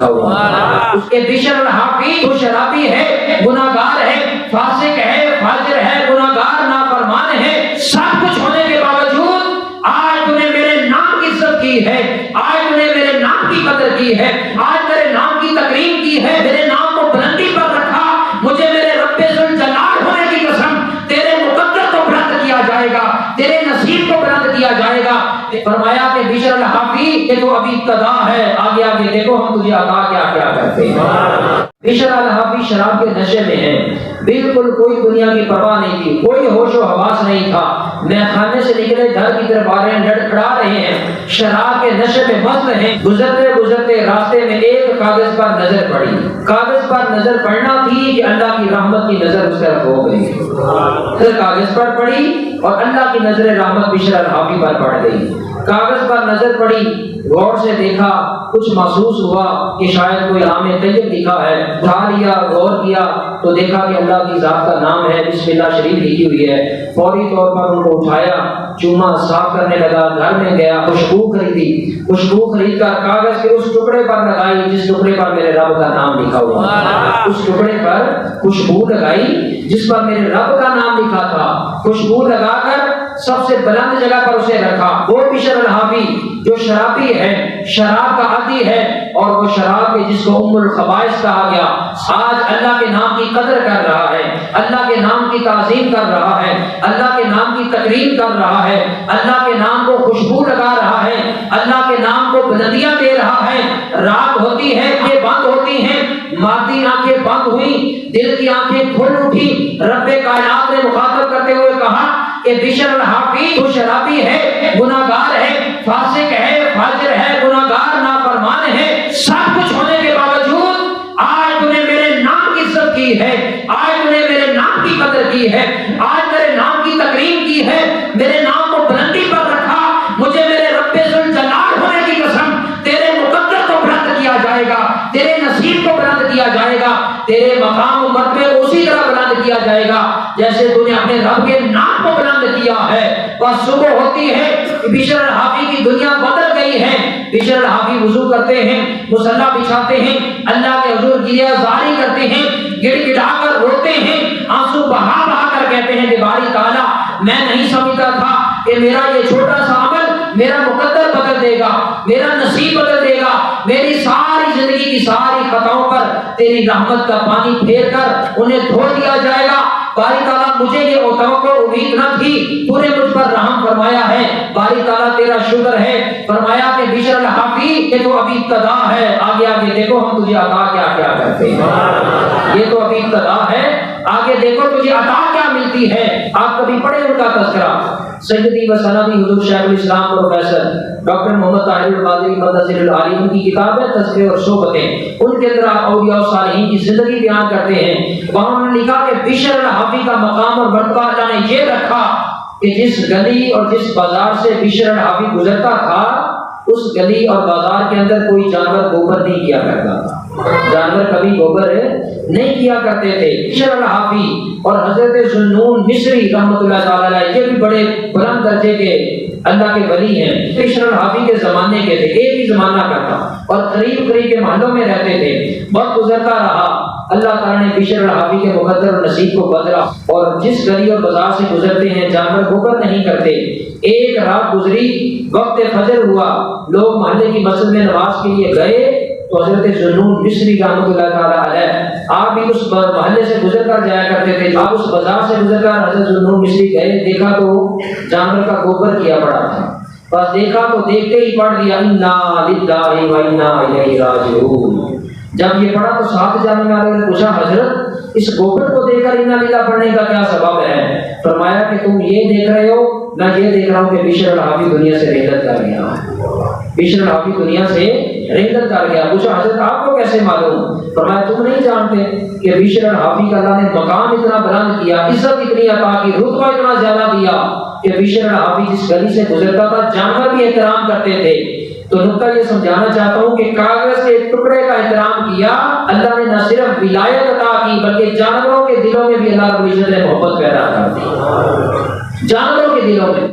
اس کے بشر الحافی وہ شرابی ہے، گناہگار ہے، فاسق ہے، فاجر ہے، گناہگار نافرمان ہے، سب کچھ ہونے کے باوجود آج تو نے میرے نام کی عزت کی ہے، آج تو نے میرے نام کی قدر کی ہے، آج میرے نام کی تکریم کی ہے، میرے نام کو بلندی پر رکھا، مجھے میرے رب ذوالجلال ہونے کی قسم تیرے مقدر کو بلند کیا جائے گا، تیرے نصیب کو بلند کیا جائے گا۔ فرمایا کہ بشر الحافی یہ تو ابھی ابتدا ہے، آگے آگے دیکھو ہم تجھے عطا کیا کیا کرتے ہیں۔ بشر الحافی شراب کے نشے میں ہے، بالکل کوئی دنیا کی پرواہ نہیں تھی، کوئی ہوش و حواس نہیں تھا، میں خانے سے نکلے گھر کی طرف آ رہے ہیں، لڑکھڑا رہے ہیں، شراب کے نشے میں مست ہیں، گزرتے گزرتے راستے میں ایک کاغذ پر نظر پڑی، کاغذ پر نظر پڑنا تھی کہ اللہ کی رحمت کی نظر اس طرف ہو گئی، پھر کاغذ پر پڑی اور اللہ کی نظر رحمت بشر الحافی پر پڑ گئی، کاغذ پر نظر پڑی، غور سے دیکھا، کچھ محسوس ہوا کہ شاید کوئی نام طیب لکھا ہے، اٹھا لیا، غور کیا تو دیکھا کہ اللہ کی ذات کا نام ہے، بسم اللہ شریف لکھی ہوئی ہے، فوری طور پر ان کو اٹھایا، چوما، صاف کرنے لگا، گھر میں گیا، خوشبو خریدی، خوشبو خرید کر کاغذ کے اس ٹکڑے پر لگائی جس ٹکڑے پر میرے رب کا نام لکھا ہوا، اس ٹکڑے پر خوشبو لگائی جس پر میرے رب کا نام لکھا تھا، خوشبو لگا کر سب سے بلند جگہ پر اسے رکھا۔ وہ بشر الحافی جو شرابی ہے، شراب کا عادی ہے، اور وہ شراب کے جس کو ام الخبائث کہا گیا، آج اللہ کے نام کی قدر کر رہا ہے، اللہ کے نام کی تعظیم کر رہا ہے، اللہ کے نام کی تکریم کر رہا ہے، اللہ کے نام کو خوشبو لگا رہا ہے، اللہ کے نام کو بلندیاں دے رہا ہے۔ رات ہوتی ہے، یہ بند ہوتی ہیں، مادی آنکھیں بند ہوئی، دل کی آنکھیں کھل اٹھی، رب کائنات نے مخاطب کرتے ہوئے کہا کہ بشر الحافی تو شرابی ہے، گناہگار ہے، فاسق ہے، فاجر ہے، گناہگار نافرمان ہے، سب کچھ ہونے کے باوجود آج تو نے میرے نام کی عزت کی ہے، آج تو نے میرے نام کی قدر کی ہے، آج میرے نام کی تکریم کی ہے، میرے نام کو بلندی پر رکھا، مجھے میرے رب ذوالجلال ہونے کی قسم تیرے مقدر کو بلند کیا جائے گا، تیرے نصیب کو بلند کیا جائے گا، تیرے مقام و مرتبے کو اسی طرح بلند کیا جائے گا جیسے تو نے اپنے رب کے نام کو بلند کیا ہے۔ بس صبح ہوتی ہے، بشر الحافی کی دنیا بدل گئی ہے، بشر الحافی وضو کرتے ہیں، مصلی بچھاتے ہیں، اللہ کے حضور گریہ زاری کرتے ہیں، گڑ گڑا کر روتے ہیں، آنسو بہا بہا کر کہتے ہیں کہ باری تعالیٰ میں نہیں سمجھتا تھا کہ میرا یہ چھوٹا سا عمل میرا مقدر بدل دے گا، میرا نصیب بدل دے گا، میری ساری زندگی کی ساری خطاؤں پر تیری رحمت کا پانی پھیر کر انہیں دھو دیا جائے گا۔ باری تعالیٰ مجھے یہ توقع امید نہ تھی، تو نے مجھ پر رحم فرمایا ہے، باری تعالیٰ تیرا شکر ہے۔ فرمایا کہ بشر الحافی یہ تو ابھی ابتدا ہے، آگے آگے دیکھو ہم تجھے عطا کیا کیا کرتے ہیں۔ یہ تو ابھی ابتدا ہے، آگے دیکھو تجھے عطا کیا ملتی ہے۔ آپ کبھی پڑھیں ان کا تذکرہ، سیدی و سندی حضور شیخ الاسلام پروفیسر ڈاکٹر محمد طاہر القادری مدثر العالی، ان کی کتاب ہے تذکرے اور صحبتیں، ان کے اندر آپ اولیاء و صالحین کی زندگی بیان کرتے ہیں۔ وہاں انہوں نے لکھا کہ بشر الحافی کا مقام اور مرتبہ اللہ نے یہ رکھا کہ جس گلی اور جس بازار سے بشر الحافی گزرتا تھا، اس گلی اور بازار کے اندر کوئی جانور گوبر نہیں کیا کرتا تھا، جانور کبھی گوبر نہیں کیا کرتے تھے۔ بشر الحافی اور حضرت ذوالنون مصری رحمۃ اللہ تعالی علیہ، یہ بھی بڑے بلند درجے کے اللہ کے ولی ہیں، بشر الحافی کے زمانے کے تھے، ایک ہی زمانہ کا تھا اور قریب قریب کے محلوں میں رہتے تھے۔ وقت گزرتا رہا، اللہ تعالیٰ نے بشر الحافی کے مقدر اور نصیب کو بدلا، اور جس گلی اور بازار سے گزرتے ہیں جانور گوبر نہیں کرتے۔ ایک رات گزری، وقت فجر ہوا، لوگ محلے کی مسجد میں نماز کے لیے گئے تو حضرت ذوالنون مصری رحمۃ اللہ تعالیٰ علیہ آپ بھی اس محلے سے گزر کر جایا کرتے تھے، آپ اس بازار سے گزر کر حضرت ذوالنون مصری گئے، دیکھا تو جانور کا گوبر کیا پڑا تھا، بس دیکھا تو دیکھتے ہی پڑھ دیا انا للہ و انا الیہ راجعون۔ جب یہ پڑھا تو ساتھ جانے والے نے پوچھا حضرت اس گوبر کو دیکھ کر انا للہ پڑھنے کا کیا سبب ہے؟ فرمایا کہ تم یہ دیکھ رہے ہو، میں یہ دیکھ رہا ہوں کہ بشر الحافی دنیا سے رحلت کر گیا، بشر الحافی دنیا سے رحلت کر گیا۔ پوچھا حضرت آپ کو کیسے معلوم؟ فرمایا تم نہیں جانتے کہ بشر الحافی کا اللہ نے مقام اتنا بلند کیا، عزت اتنی عطا کی، رتبہ اتنا زیادہ دیا کہ بشر الحافی جس گلی سے گزرتا تھا جانور بھی احترام کرتے تھے۔ تو نقطہ یہ سمجھانا چاہتا ہوں کہ کاغذ کے ٹکڑے کا احترام کیا، اللہ نے نہ صرف ولایت عطا کی بلکہ جانوروں کے دلوں میں بھی اللہ رب العزت نے محبت پیدا کر دی، جانوروں کے دلوں میں۔